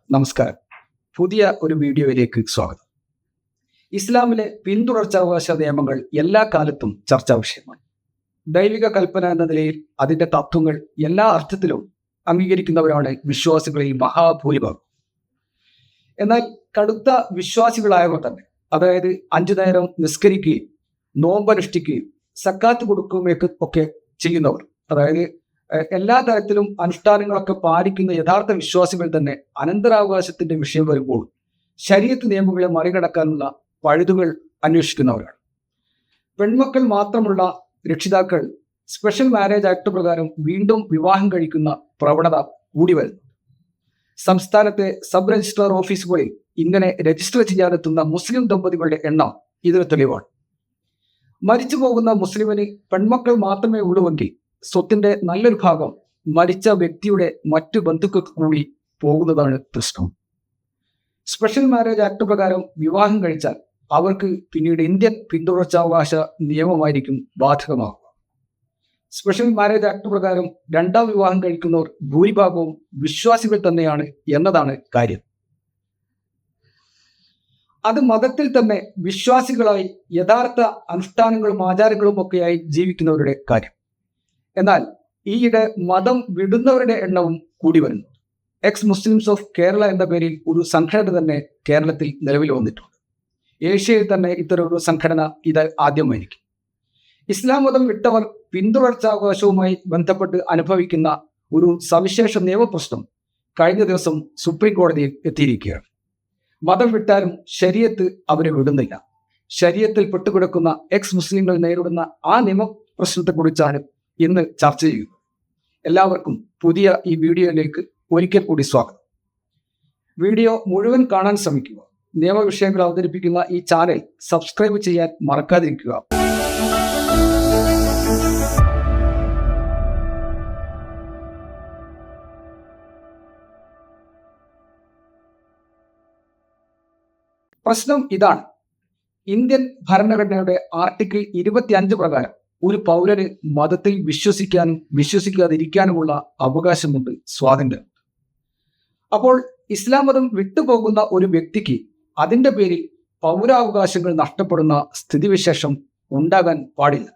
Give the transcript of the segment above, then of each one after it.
നമസ്കാരം. പുതിയ ഒരു വീഡിയോയിലേക്ക് സ്വാഗതം. ഇസ്ലാമിലെ പിന്തുടർച്ചാവകാശ നിയമങ്ങൾ എല്ലാ കാലത്തും ചർച്ചാ വിഷയമാണ്. ദൈവിക കൽപ്പന എന്ന നിലയിൽ അതിന്റെ തത്വങ്ങൾ എല്ലാ അർത്ഥത്തിലും അംഗീകരിക്കുന്നവരാണ് വിശ്വാസികളിൽ മഹാഭൂരിഭാഗം. എന്നാൽ കടുത്ത വിശ്വാസികളായവർ തന്നെ, അതായത് 5 നേരം നിസ്കരിക്കുകയും നോമ്പനുഷ്ഠിക്കുകയും സക്കാത്ത് കൊടുക്കുകയും ഒക്കെ ചെയ്യുന്നവർ, അതായത് എല്ലാ തരത്തിലും അനുഷ്ഠാനങ്ങളൊക്കെ പാലിക്കുന്ന യഥാർത്ഥ വിശ്വാസികൾ തന്നെ അനന്തരാവകാശത്തിന്റെ വിഷയം വരുമ്പോൾ ശരീഅത്ത് നിയമങ്ങളെ മറികടക്കാനുള്ള പഴുതുകൾ അന്വേഷിക്കുന്നവരാണ്. പെൺമക്കൾ മാത്രമുള്ള രക്ഷിതാക്കൾ സ്പെഷ്യൽ മാരേജ് ആക്ട് പ്രകാരം വീണ്ടും വിവാഹം കഴിക്കുന്ന പ്രവണത കൂടി വരുന്നു. സംസ്ഥാനത്തെ സബ് രജിസ്ട്രാർ ഓഫീസുകളിൽ ഇങ്ങനെ രജിസ്റ്റർ ചെയ്യാനെത്തുന്ന മുസ്ലിം ദമ്പതികളുടെ എണ്ണം ഇതിന് തെളിവാണ്. മരിച്ചു പോകുന്ന മുസ്ലിമിന് പെൺമക്കൾ മാത്രമേ ഉള്ളുവെങ്കിൽ സ്വത്തിന്റെ നല്ലൊരു ഭാഗം മരിച്ച വ്യക്തിയുടെ മറ്റു ബന്ധുക്കൾക്ക് കൂടി പോകുന്നതാണ് പ്രശ്നം. സ്പെഷ്യൽ മാരേജ് ആക്ട് പ്രകാരം വിവാഹം കഴിച്ചാൽ അവർക്ക് പിന്നീട് ഇന്ത്യൻ പിന്തുടർച്ചാവകാശ നിയമമായിരിക്കും ബാധകമാകുക. സ്പെഷ്യൽ മാരേജ് ആക്ട് പ്രകാരം രണ്ടാം വിവാഹം കഴിക്കുന്നവർ ഭൂരിഭാഗവും വിശ്വാസികൾ തന്നെയാണ് എന്നതാണ് കാര്യം. അത് മതത്തിൽ തന്നെ വിശ്വാസികളായി യഥാർത്ഥ അനുഷ്ഠാനങ്ങളും ആചാരങ്ങളും ഒക്കെയായി ജീവിക്കുന്നവരുടെ കാര്യം. എന്നാൽ ഈയിടെ മതം വിടുന്നവരുടെ എണ്ണവും കൂടി വരുന്നു. എക്സ് മുസ്ലിംസ് ഓഫ് കേരള എന്ന പേരിൽ ഒരു സംഘടന തന്നെ കേരളത്തിൽ നിലവിൽ വന്നിട്ടുണ്ട്. ഏഷ്യയിൽ തന്നെ ഇത്തരമൊരു സംഘടന ഇത് ആദ്യമായിരിക്കും. ഇസ്ലാം മതം വിട്ടവർ പിന്തുടർച്ചാവകാശവുമായി ബന്ധപ്പെട്ട് അനുഭവിക്കുന്ന ഒരു സവിശേഷ നിയമപ്രശ്നം കഴിഞ്ഞ ദിവസം സുപ്രീം കോടതിയിൽ എത്തിയിരിക്കുകയാണ്. മതം വിട്ടാലും ശരീഅത്ത് അവരെ വിടുന്നില്ല. ശരീഅത്തിൽ പെട്ടുകിടക്കുന്ന എക്സ് മുസ്ലിങ്ങൾ നേരിടുന്ന ആ നിയമപ്രശ്നത്തെക്കുറിച്ചാണ് ഇന്ന് ചർച്ച ചെയ്യുന്നു. എല്ലാവർക്കും പുതിയ ഈ വീഡിയോയിലേക്ക് ഒരിക്കൽ കൂടി സ്വാഗതം. വീഡിയോ മുഴുവൻ കാണാൻ ശ്രമിക്കുക. നിയമവിഷയങ്ങൾ അവതരിപ്പിക്കുന്ന ഈ ചാനൽ സബ്സ്ക്രൈബ് ചെയ്യാൻ മറക്കാതിരിക്കുക. പ്രശ്നം ഇതാണ്. ഇന്ത്യൻ ഭരണഘടനയുടെ ആർട്ടിക്കിൾ 25 പ്രകാരം ഒരു പൗരന് മതത്തിൽ വിശ്വസിക്കാനും വിശ്വസിക്കാതിരിക്കാനുമുള്ള അവകാശമുണ്ട്, സ്വാതന്ത്ര്യം. അപ്പോൾ ഇസ്ലാം മതം വിട്ടുപോകുന്ന ഒരു വ്യക്തിക്ക് അതിൻ്റെ പേരിൽ പൗരാവകാശങ്ങൾ നഷ്ടപ്പെടുന്ന സ്ഥിതിവിശേഷം ഉണ്ടാകാൻ പാടില്ല.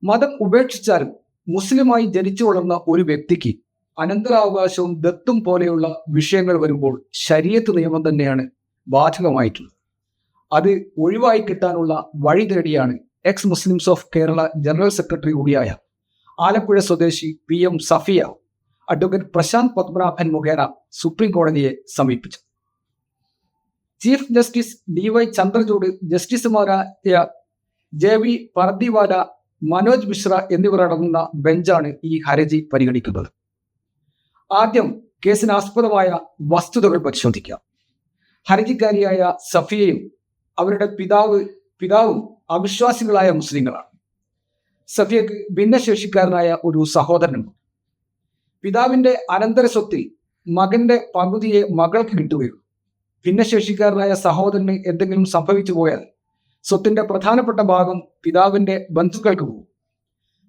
മതം ഉപേക്ഷിച്ചാലും മുസ്ലിമായി ജനിച്ചു വളർന്ന ഒരു വ്യക്തിക്ക് അനന്തരാവകാശവും ദത്തും പോലെയുള്ള വിഷയങ്ങൾ വരുമ്പോൾ ശരീഅത്ത് നിയമം തന്നെയാണ് ബാധകമായിട്ടുള്ളത്. അത് ഒഴിവായി കിട്ടാനുള്ള വഴി തേടിയാണ് ex Muslims of Kerala general secretary കൂടിയായ ആലപ്പുഴ സ്വദേശി PM സഫിയ അഡ്വക്കേറ്റ് പ്രശാന്ത് പത്മനാഭൻ മുഖേന സുപ്രീം കോടതിയെ സമീപിച്ചു. ചീഫ് ജസ്റ്റിസ് DY ചന്ദ്രചൂഡ്, ജസ്റ്റിസുമാരായ JV പർദിവാല, മനോജ് മിശ്ര എന്നിവർ അടങ്ങുന്ന ബെഞ്ചാണ് ഈ ഹർജി പരിഗണിക്കുന്നത്. ആദ്യം കേസിനാസ്പദമായ വസ്തുതകൾ പരിശോധിക്കാം. ഹർജിക്കാരിയായ സഫിയയും അവരുടെ പിതാവും അവിശ്വാസികളായ മുസ്ലിങ്ങളാണ്. സഫിയക്ക് ഭിന്നശേഷിക്കാരനായ ഒരു സഹോദരനുണ്ട്. പിതാവിന്റെ അനന്തര സ്വത്തിൽ മകന്റെ പകുതിയെ മകൾക്ക് കിട്ടുകയുള്ളൂ. ഭിന്നശേഷിക്കാരനായ സഹോദരന് എന്തെങ്കിലും സംഭവിച്ചു പോയാൽ സ്വത്തിന്റെ പ്രധാനപ്പെട്ട ഭാഗം പിതാവിന്റെ ബന്ധുക്കൾക്ക് പോകും.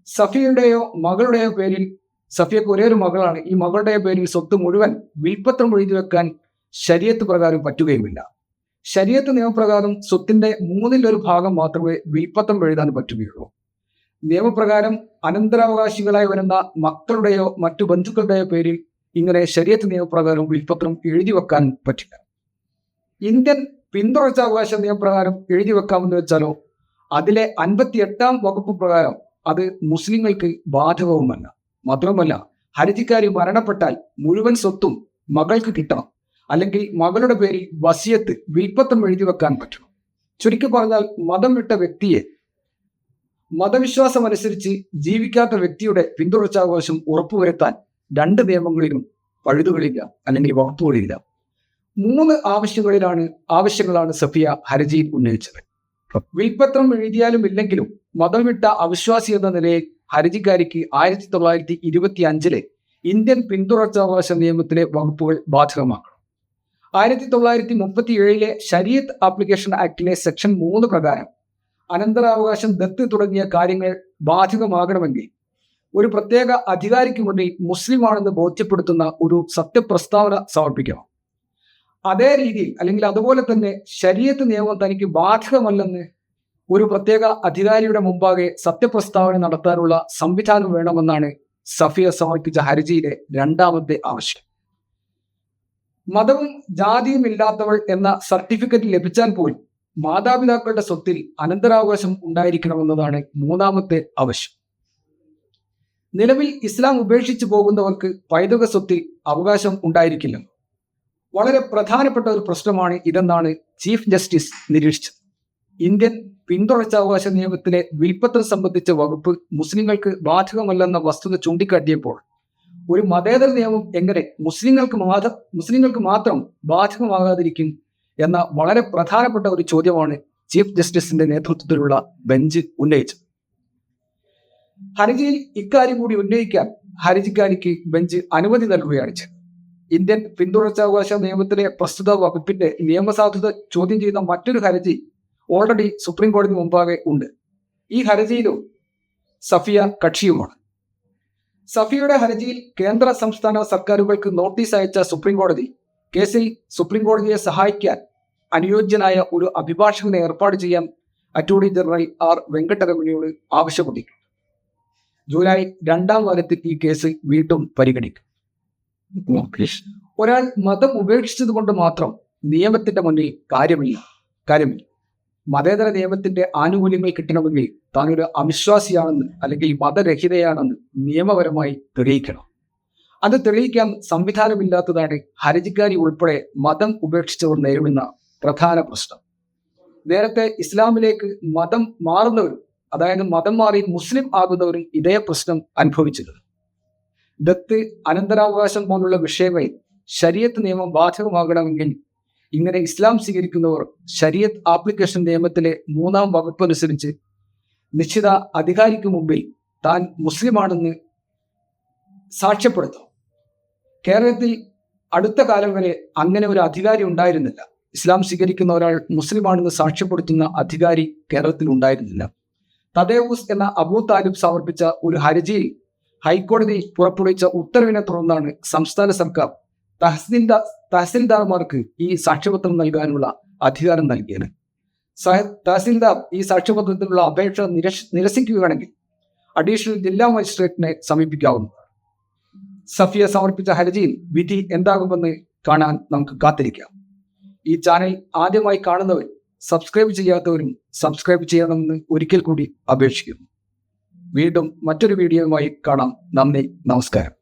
സഫിയയുടെയോ മകളുടെയോ പേരിൽ, സഫിയക്ക് ഒരേ ഒരു മകളാണ്, ഈ മകളുടെ പേരിൽ സ്വത്ത് മുഴുവൻ വിൽപ്പത്രം എഴുതി വെക്കാൻ ശരീഅത്ത് പ്രകാരം പറ്റുകയുമില്ല. ശരീഅത്ത് നിയമപ്രകാരം സ്വത്തിന്റെ 1/3 ഭാഗം മാത്രമേ വിൽപ്പത്രം എഴുതാൻ പറ്റുകയുള്ളൂ. നിയമപ്രകാരം അനന്തരാവകാശികളായി വരുന്ന മക്കളുടെയോ മറ്റു ബന്ധുക്കളുടെയോ പേരിൽ ഇങ്ങനെ ശരീഅത്ത് നിയമപ്രകാരം വിൽപ്പത്രം എഴുതി വെക്കാൻ പറ്റില്ല. ഇന്ത്യൻ പിന്തുടർച്ചാവകാശ നിയമപ്രകാരം എഴുതി വെക്കാമെന്ന് വെച്ചാലോ അതിലെ 58-ാം വകുപ്പ് പ്രകാരം അത് മുസ്ലിങ്ങൾക്ക് ബാധകവുമല്ല. മാത്രമല്ല, ഹർജിക്കാരി മരണപ്പെട്ടാൽ മുഴുവൻ സ്വത്തും മകൾക്ക് കിട്ടണം, അല്ലെങ്കിൽ മകളുടെ പേരിൽ വസിയത്ത്, വിൽപ്പത്രം എഴുതി വെക്കാൻ പറ്റും. ചുരുക്കി പറഞ്ഞാൽ മതം വിട്ട വ്യക്തിയെ മതവിശ്വാസം അനുസരിച്ച് ജീവിക്കാത്ത വ്യക്തിയുടെ പിന്തുടർച്ചാവകാശം ഉറപ്പുവരുത്താൻ 2 നിയമങ്ങളിലും പഴുതുകളില്ല, അല്ലെങ്കിൽ വകുപ്പുകളില്ല. 3 ആവശ്യങ്ങളാണ് സഫിയ ഹർജിയിൽ ഉന്നയിച്ചത്. വിൽപ്പത്രം എഴുതിയാലും ഇല്ലെങ്കിലും മതം വിട്ട അവിശ്വാസി എന്ന നിലയിൽ ഹർജിക്കാരിക്ക് 1925 ഇന്ത്യൻ പിന്തുടർച്ചാവകാശ നിയമത്തിലെ വകുപ്പുകൾ ബാധകമാക്കണം. 1937 ശരീഅത്ത് ആപ്ലിക്കേഷൻ ആക്ടിലെ സെക്ഷൻ 3 പ്രകാരം അനന്തരാവകാശം, ദത്ത് തുടങ്ങിയ കാര്യങ്ങൾ ബാധകമാകണമെങ്കിൽ ഒരു പ്രത്യേക അധികാരിക്ക് മുന്നിൽ മുസ്ലിമാണെന്ന് ബോധ്യപ്പെടുത്തുന്ന ഒരു സത്യപ്രസ്താവന സമർപ്പിക്കണം. അതേ രീതിയിൽ അല്ലെങ്കിൽ അതുപോലെ തന്നെ ശരീഅത്ത് നിയമം തനിക്ക് ബാധകമല്ലെന്ന് ഒരു പ്രത്യേക അധികാരിയുടെ മുമ്പാകെ സത്യപ്രസ്താവന നടത്താനുള്ള സംവിധാനം വേണമെന്നാണ് സഫിയ സമർപ്പിച്ച ഹർജിയിലെ രണ്ടാമത്തെ ആവശ്യം. മതവും ജാതിയും ഇല്ലാത്തവൾ എന്ന സർട്ടിഫിക്കറ്റ് ലഭിച്ചാൽ പോലും മാതാപിതാക്കളുടെ സ്വത്തിൽ അനന്തരാവകാശം ഉണ്ടായിരിക്കണമെന്നതാണ് മൂന്നാമത്തെ ആവശ്യം. നിലവിൽ ഇസ്ലാം ഉപേക്ഷിച്ചു പോകുന്നവർക്ക് പൈതൃക സ്വത്തിൽ അവകാശം ഉണ്ടായിരിക്കില്ല. വളരെ പ്രധാനപ്പെട്ട ഒരു പ്രശ്നമാണ് ഇതെന്നാണ് ചീഫ് ജസ്റ്റിസ് നിരീക്ഷിച്ചത്. ഇന്ത്യൻ പിന്തുടർച്ചാവകാശ നിയമത്തിലെ വിൽപ്പത്രം സംബന്ധിച്ച വകുപ്പ് മുസ്ലിങ്ങൾക്ക് ബാധകമല്ലെന്ന വസ്തുത ചൂണ്ടിക്കാട്ടിയപ്പോൾ ഒരു മതേതര നിയമം എങ്ങനെ മുസ്ലിങ്ങൾക്ക് മാത്രം ബാധകമാകാതിരിക്കും എന്ന വളരെ പ്രധാനപ്പെട്ട ഒരു ചോദ്യമാണ് ചീഫ് ജസ്റ്റിസിന്റെ നേതൃത്വത്തിലുള്ള ബെഞ്ച് ഉന്നയിച്ചത്. ഹർജിയിൽ ഇക്കാര്യം കൂടി ഉന്നയിക്കാൻ ഹർജിക്കാരിക്ക് ബെഞ്ച് അനുമതി നൽകുകയാണ് ചെയ്തത്. ഇന്ത്യൻ പിന്തുടർച്ചാവകാശ നിയമത്തിലെ പ്രസ്തുത വകുപ്പിന്റെ നിയമസാധുത ചോദ്യം ചെയ്യുന്ന മറ്റൊരു ഹർജി ഓൾറെഡി സുപ്രീം കോടതി മുമ്പാകെ ഉണ്ട്. ഈ ഹർജിയിലും സഫിയ കക്ഷിയുമാണ്. സഫിയയുടെ ഹർജിയിൽ കേന്ദ്ര സംസ്ഥാന സർക്കാരുകൾക്ക് നോട്ടീസ് അയച്ച സുപ്രീം കോടതി കേസിൽ സുപ്രീം കോടതിയെ സഹായിക്കാൻ അനുയോജ്യനായ ഒരു അഭിഭാഷകനെ ഏർപ്പാട് ചെയ്യാൻ അറ്റോർണി ജനറൽ ആർ വെങ്കട്ടരമണിയോട് ആവശ്യപ്പെട്ടിട്ടുണ്ട്. ജൂലൈ 2 വാരത്തിൽ ഈ കേസ് വീണ്ടും പരിഗണിക്കും. ഒരാൾ മതം ഉപേക്ഷിച്ചത് കൊണ്ട് മാത്രം നിയമത്തിന്റെ മുന്നിൽ കാര്യമില്ല. മതേതര നിയമത്തിന്റെ ആനുകൂല്യങ്ങൾ കിട്ടണമെങ്കിൽ താനൊരു അവിശ്വാസിയാണെന്ന് അല്ലെങ്കിൽ മതരഹിതയാണെന്ന് നിയമപരമായി തെളിയിക്കണം. അത് തെളിയിക്കാൻ സംവിധാനമില്ലാത്തതാണ് ഹർജിക്കാരി ഉൾപ്പെടെ മതം ഉപേക്ഷിച്ചവർ നേരിടുന്ന പ്രധാന പ്രശ്നം. നേരത്തെ ഇസ്ലാമിലേക്ക് മതം മാറുന്നവരും അതായത് മതം മാറി മുസ്ലിം ആകുന്നവരും ഇതേ പ്രശ്നം അനുഭവിച്ചിരുന്നു. ദത്ത്, അനന്തരാവകാശം പോലുള്ള വിഷയങ്ങളിൽ ശരീഅത്ത് നിയമം ബാധകമാകണമെങ്കിൽ ഇങ്ങനെ ഇസ്ലാം സ്വീകരിക്കുന്നവർ ശരീഅത്ത് ആപ്ലിക്കേഷൻ നിയമത്തിലെ 3-ാം വകുപ്പ് അനുസരിച്ച് നിശ്ചിത അധികാരിക്ക് മുമ്പിൽ താൻ മുസ്ലിമാണെന്ന് സാക്ഷ്യപ്പെടുത്തും. കേരളത്തിൽ അടുത്ത കാലം വരെ അങ്ങനെ ഒരു അധികാരി ഉണ്ടായിരുന്നില്ല. ഇസ്ലാം സ്വീകരിക്കുന്ന ഒരാൾ മുസ്ലിമാണെന്ന് സാക്ഷ്യപ്പെടുത്തുന്ന അധികാരി കേരളത്തിൽ ഉണ്ടായിരുന്നില്ല. തദേവൂസ് എന്ന അബൂ താലിബ് സമർപ്പിച്ച ഒരു ഹർജിയിൽ ഹൈക്കോടതി പുറപ്പെടുവിച്ച ഉത്തരവിനെ തുടർന്നാണ് സംസ്ഥാന സർക്കാർ തഹസിൽദാർമാർക്ക് ഈ സാക്ഷ്യപത്രം നൽകാനുള്ള അധികാരം നൽകിയത്. തഹസിൽദാർ ഈ സാക്ഷ്യപത്രത്തിനുള്ള അപേക്ഷ നിരസിക്കുകയാണെങ്കിൽ അഡീഷണൽ ജില്ലാ മജിസ്ട്രേറ്റിനെ സമീപിക്കാവുന്നതാണ്. സഫിയ സമർപ്പിച്ച ഹർജിയിൽ വിധി എന്താകുമെന്ന് കാണാൻ നമുക്ക് കാത്തിരിക്കാം. ഈ ചാനൽ ആദ്യമായി കാണുന്നവരും സബ്സ്ക്രൈബ് ചെയ്യാത്തവരും സബ്സ്ക്രൈബ് ചെയ്യണമെന്ന് ഒരിക്കൽ കൂടി അപേക്ഷിക്കുന്നു. വീണ്ടും മറ്റൊരു വീഡിയോയുമായി കാണാം. നന്ദി, നമസ്കാരം.